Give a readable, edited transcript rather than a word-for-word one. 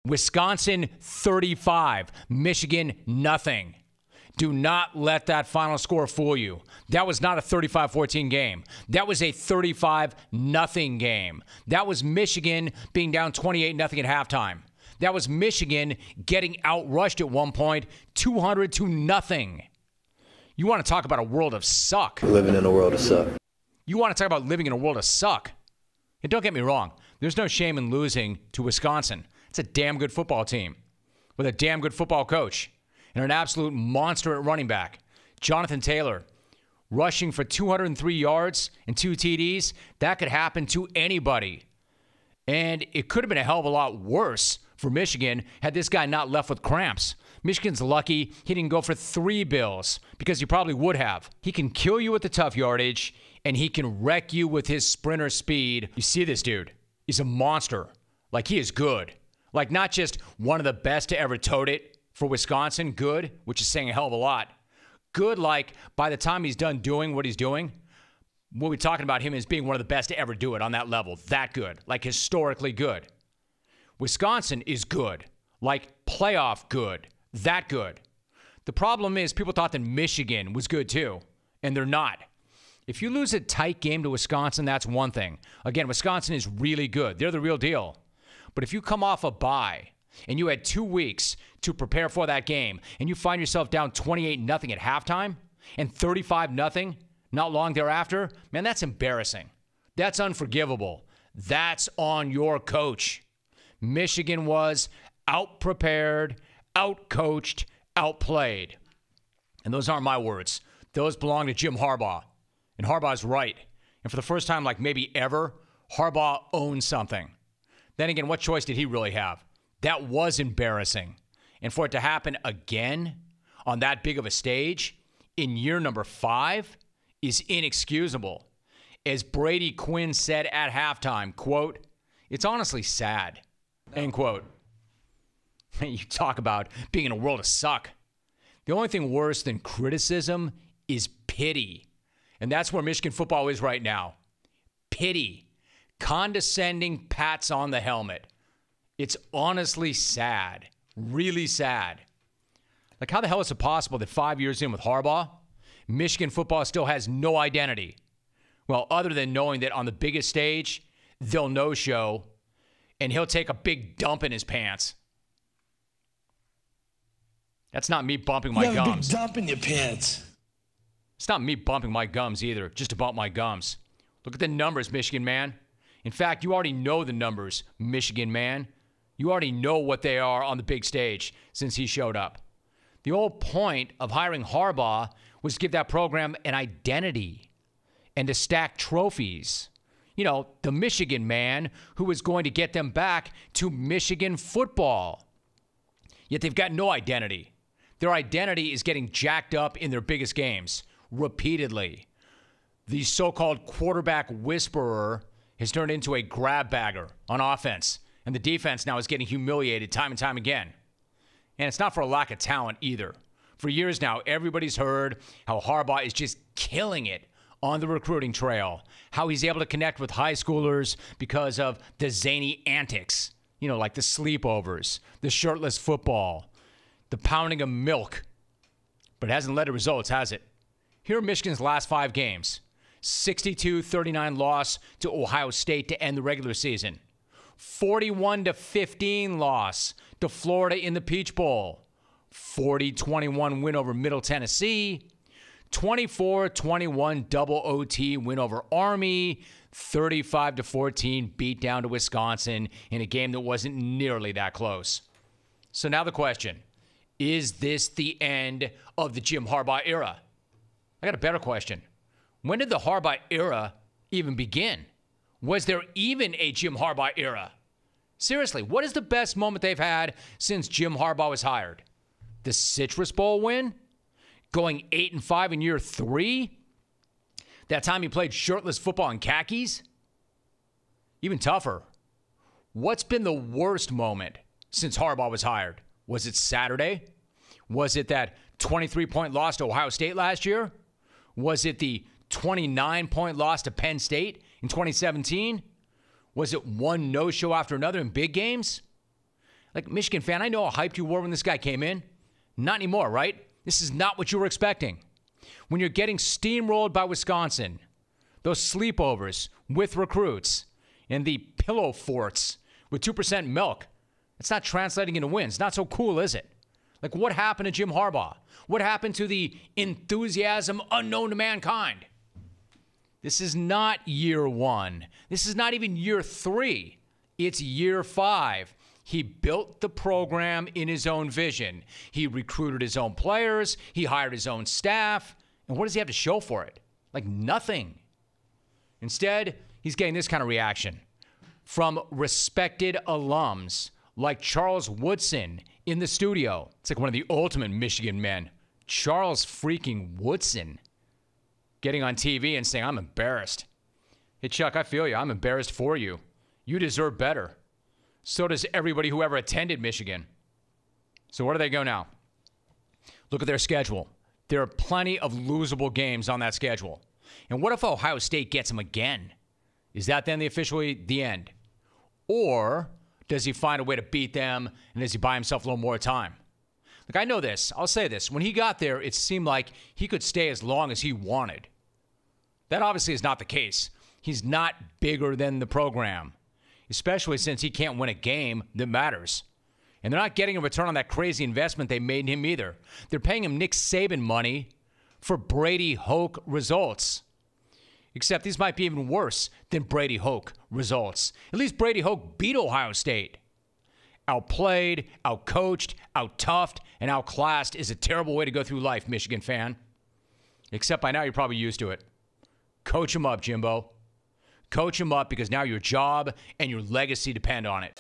Wisconsin 35, Michigan nothing. Do not let that final score fool you. That was not a 35-14 game. That was a 35-0 game. That was Michigan being down 28-0 at halftime. That was Michigan getting outrushed at one point, 200-0. You want to talk about a world of suck. We're living in a world of suck. You want to talk about living in a world of suck. And don't get me wrong. There's no shame in losing to Wisconsin. It's a damn good football team with a damn good football coach and an absolute monster at running back. Jonathan Taylor, rushing for 203 yards and 2 TDs. That could happen to anybody. And it could have been a hell of a lot worse for Michigan had this guy not left with cramps. Michigan's lucky he didn't go for 3 bills because he probably would have. He can kill you with the tough yardage, and he can wreck you with his sprinter speed. You see this dude. He's a monster. Like, he is good. Like, not just one of the best to ever tote it for Wisconsin, good, which is saying a hell of a lot. Good, like, by the time he's done doing what he's doing, we'll be talking about him as being one of the best to ever do it on that level. That good. Like, historically good. Wisconsin is good. Like, playoff good. That good. The problem is people thought that Michigan was good too, and they're not. If you lose a tight game to Wisconsin, that's one thing. Again, Wisconsin is really good. They're the real deal. But if you come off a bye and you had 2 weeks to prepare for that game and you find yourself down 28-0 at halftime and 35-0 not long thereafter, man, that's embarrassing. That's unforgivable. That's on your coach. Michigan was out-prepared, out-coached, outplayed. And those aren't my words. Those belong to Jim Harbaugh. And Harbaugh's right. And for the first time, like maybe ever, Harbaugh owns something. Then again, what choice did he really have? That was embarrassing. And for it to happen again on that big of a stage in year number 5 is inexcusable. As Brady Quinn said at halftime, quote, "It's honestly sad," end quote. You talk about being in a world of suck. The only thing worse than criticism is pity. And that's where Michigan football is right now. Pity. Condescending pats on the helmet. It's honestly sad. Really sad. Like, how the hell is it possible that 5 years in with Harbaugh, Michigan football still has no identity? Well, other than knowing that on the biggest stage, they'll no-show, and he'll take a big dump in his pants. That's not me bumping my gums. You have a big dump in your pants. It's not me bumping my gums either, just to bump my gums. Look at the numbers, Michigan man. In fact, you already know the numbers, Michigan man. You already know what they are on the big stage since he showed up. The whole point of hiring Harbaugh was to give that program an identity and to stack trophies. You know, the Michigan man who was going to get them back to Michigan football. Yet they've got no identity. Their identity is getting jacked up in their biggest games repeatedly. The so-called quarterback whisperer has turned into a grab bagger on offense, and the defense now is getting humiliated time and time again. And it's not for a lack of talent either. For years now, everybody's heard how Harbaugh is just killing it on the recruiting trail, how he's able to connect with high schoolers because of the zany antics, you know, like the sleepovers, the shirtless football, the pounding of milk. But it hasn't led to results, has it? Here are Michigan's last 5 games. 62-39 loss to Ohio State to end the regular season. 41-15 loss to Florida in the Peach Bowl. 40-21 win over Middle Tennessee. 24-21 double OT win over Army. 35-14 beat down to Wisconsin in a game that wasn't nearly that close. So now the question, is this the end of the Jim Harbaugh era? I got a better question. When did the Harbaugh era even begin? Was there even a Jim Harbaugh era? Seriously, what is the best moment they've had since Jim Harbaugh was hired? The Citrus Bowl win? Going 8-5 in year 3? That time he played shirtless football in khakis? Even tougher. What's been the worst moment since Harbaugh was hired? Was it Saturday? Was it that 23-point loss to Ohio State last year? Was it the 29-point loss to Penn State in 2017? Was it one no-show after another in big games? Like, Michigan fan, I know how hyped you were when this guy came in. Not anymore, right? This is not what you were expecting. When you're getting steamrolled by Wisconsin, those sleepovers with recruits, and the pillow forts with 2% milk, it's not translating into wins. Not so cool, is it? Like, what happened to Jim Harbaugh? What happened to the enthusiasm unknown to mankind? This is not year one. This is not even year 3. It's year 5. He built the program in his own vision. He recruited his own players. He hired his own staff. And what does he have to show for it? Like, nothing. Instead, he's getting this kind of reaction from respected alums like Charles Woodson in the studio. It's like one of the ultimate Michigan men. Charles freaking Woodson getting on TV and saying, I'm embarrassed. Hey, Chuck, I feel you. I'm embarrassed for you. You deserve better. So does everybody who ever attended Michigan. So where do they go now? Look at their schedule. There are plenty of losable games on that schedule. And what if Ohio State gets them again? Is that then officially the end? Or does he find a way to beat them, and does he buy himself a little more time? Look, I know this. I'll say this. When he got there, it seemed like he could stay as long as he wanted. That obviously is not the case. He's not bigger than the program, especially since he can't win a game that matters. And they're not getting a return on that crazy investment they made in him either. They're paying him Nick Saban money for Brady Hoke results. Except these might be even worse than Brady Hoke results. At least Brady Hoke beat Ohio State. Outplayed, outcoached, out-toughed, and outclassed is a terrible way to go through life, Michigan fan. Except by now you're probably used to it. Coach him up, Jimbo. Coach him up, because now your job and your legacy depend on it.